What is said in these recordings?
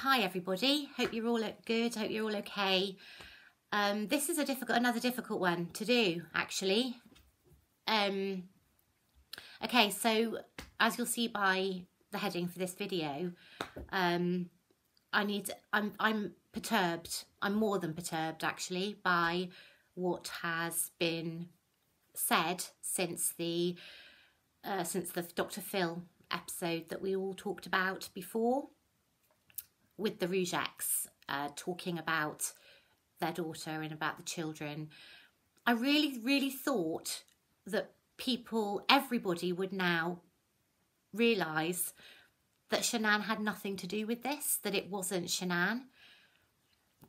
Hi everybody, hope you're all good, hope you're all okay. This is another difficult one to do, actually. Okay, so as you'll see by the heading for this video, I'm perturbed. I'm more than perturbed, actually, by what has been said since the Dr. Phil episode that we all talked about before, with the Rougettes talking about their daughter and about the children. I really thought that everybody would now realise that Shan'ann had nothing to do with this, that it wasn't Shan'ann,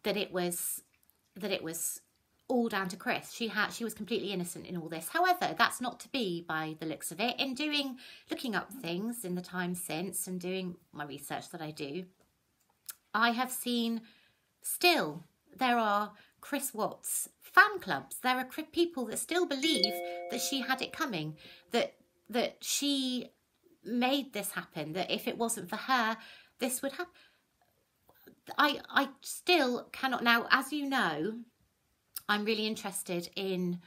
that it was all down to Chris. She was completely innocent in all this. However, that's not to be by the looks of it. In looking up things in the time since and doing my research that I do, I have seen still there are Chris Watts fan clubs. There are people that still believe that she had it coming, that she made this happen, that if it wasn't for her, this would happen. I still cannot. Now, as you know, I'm really interested in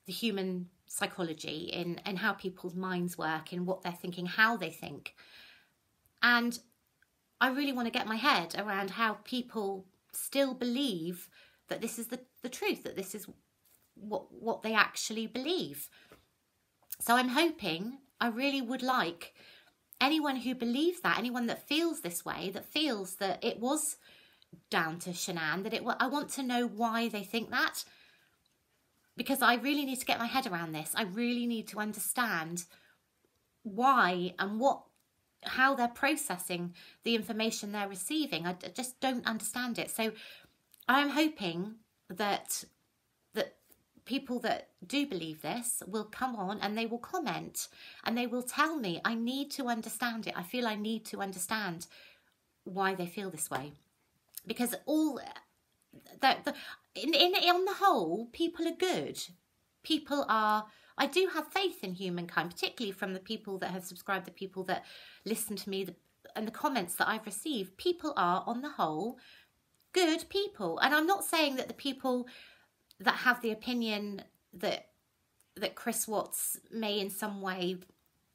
the human psychology, in how people's minds work, in what they're thinking, how they think. And I really want to get my head around how people still believe that this is the truth, that this is what they actually believe. So I'm hoping, I really would like anyone who believes that, anyone that feels this way, that feels that it was down to Shan'ann, I want to know why they think that, because I really need to get my head around this. I really need to understand why and how they're processing the information they're receiving. I just don't understand it. So I'm hoping that people that do believe this will come on and they will comment and they will tell me. I need to understand it. I feel I need to understand why they feel this way, because on the whole, people are good. I do have faith in humankind, particularly from the people that have subscribed, the people that listen to me, and the comments that I've received. People are, on the whole, good people. And I'm not saying that the people that have the opinion that Chris Watts may in some way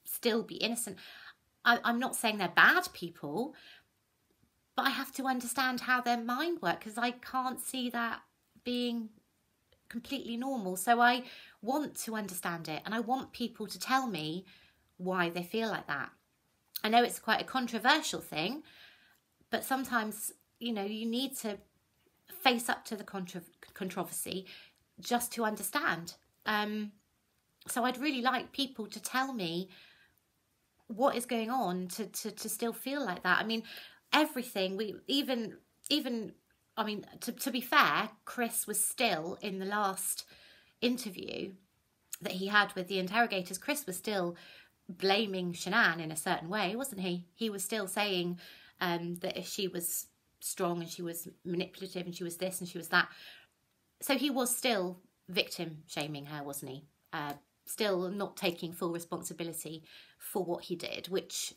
still be innocent, I'm not saying they're bad people, but I have to understand how their mind works, because I can't see that being completely normal. So I want to understand it, and I want people to tell me why they feel like that. I know it's quite a controversial thing, but sometimes, you know, you need to face up to the controversy just to understand. So I'd really like people to tell me what is going on to still feel like that. I mean, everything, to be fair, Chris was still, in the last interview that he had with the interrogators, Chris was still blaming Shan'ann in a certain way, wasn't he? He was still saying that if she was strong and she was manipulative and she was this and she was that. So he was still victim shaming her, wasn't he? Still not taking full responsibility for what he did, which,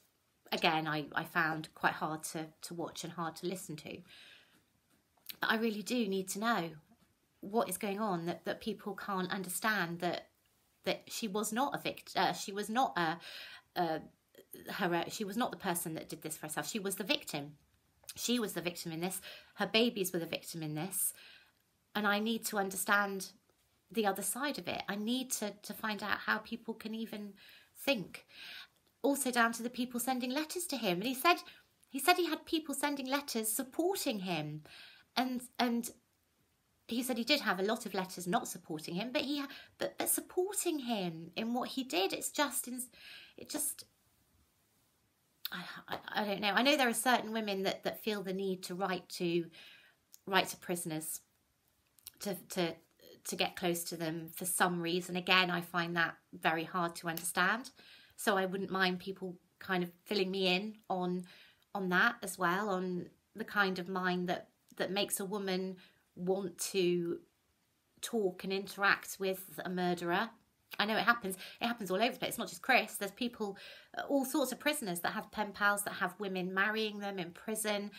again, I found quite hard to watch and hard to listen to. But I really do need to know what is going on, that people can't understand that she was not a victim. She was not she was not the person that did this for herself. She was the victim. She was the victim in this. Her babies were the victim in this. And I need to understand the other side of it. I need to find out how people can even think. Also down to the people sending letters to him. And he said he had people sending letters supporting him. And he said he did have a lot of letters not supporting him, but supporting him in what he did. I don't know. I know there are certain women that feel the need to write to prisoners to get close to them for some reason. Again, I find that very hard to understand. So I wouldn't mind people kind of filling me in on that as well, on the kind of mind that makes a woman want to talk and interact with a murderer. I know it happens all over the place. It's not just Chris. There's people, all sorts of prisoners that have pen pals, that have women marrying them in prison.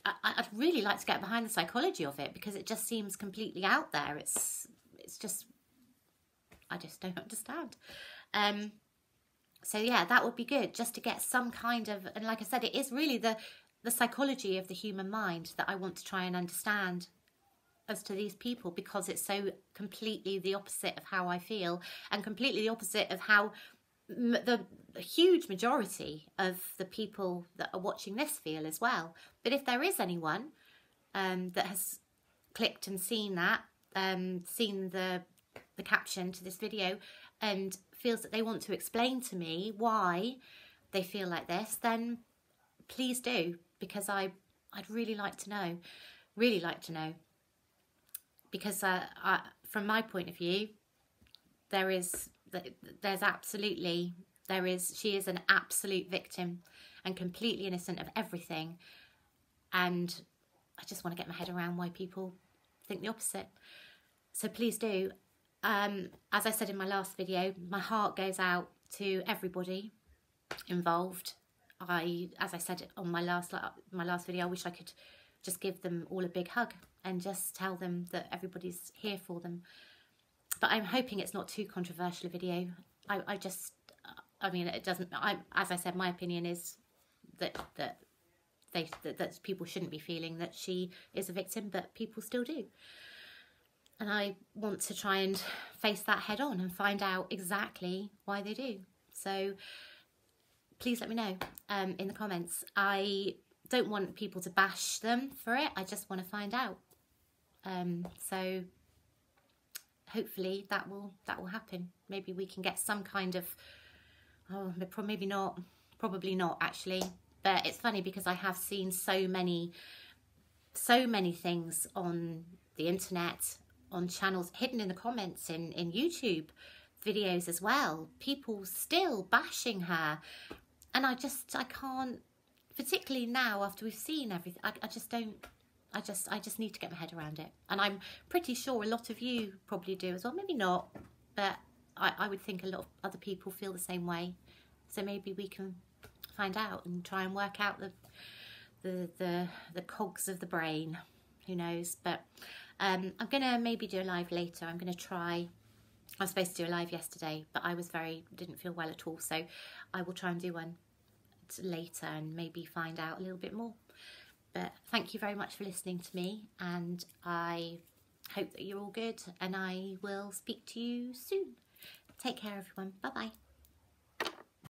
I'd really like to get behind the psychology of it, because it just seems completely out there. It's just, I just don't understand. So yeah, that would be good, just to get some kind of, and like I said, it is really the psychology of the human mind that I want to try and understand as to these people, because it's so completely the opposite of how I feel, and completely the opposite of how the huge majority of the people that are watching this feel as well. But if there is anyone that has clicked and seen that, seen the caption to this video, and feels that they want to explain to me why they feel like this, then please do, because I'd really like to know, because from my point of view, she is an absolute victim and completely innocent of everything, and I just want to get my head around why people think the opposite. So please do. As I said in my last video, my heart goes out to everybody involved. As I said on my last video, I wish I could just give them all a big hug and just tell them that everybody's here for them. But I'm hoping it's not too controversial a video. I mean, it doesn't. As I said, my opinion is that people shouldn't be feeling that she is a victim, but people still do. And I want to try and face that head on and find out exactly why they do. So please let me know in the comments. I don't want people to bash them for it. I just want to find out. So hopefully that will happen. Maybe we can get some kind of, probably not actually. But it's funny, because I have seen so many things on the internet, on channels, hidden in the comments in YouTube videos as well, people still bashing her, and I can't, particularly now after we've seen everything, I just need to get my head around it. And I'm pretty sure a lot of you probably do as well. Maybe not, but I would think a lot of other people feel the same way. So maybe we can find out and try and work out the cogs of the brain. Who knows? But I'm gonna maybe do a live later. I'm gonna try. I was supposed to do a live yesterday, but I didn't feel well at all. So I will try and do one later and maybe find out a little bit more. But thank you very much for listening to me, and I hope that you're all good, and I will speak to you soon. Take care, everyone. Bye bye.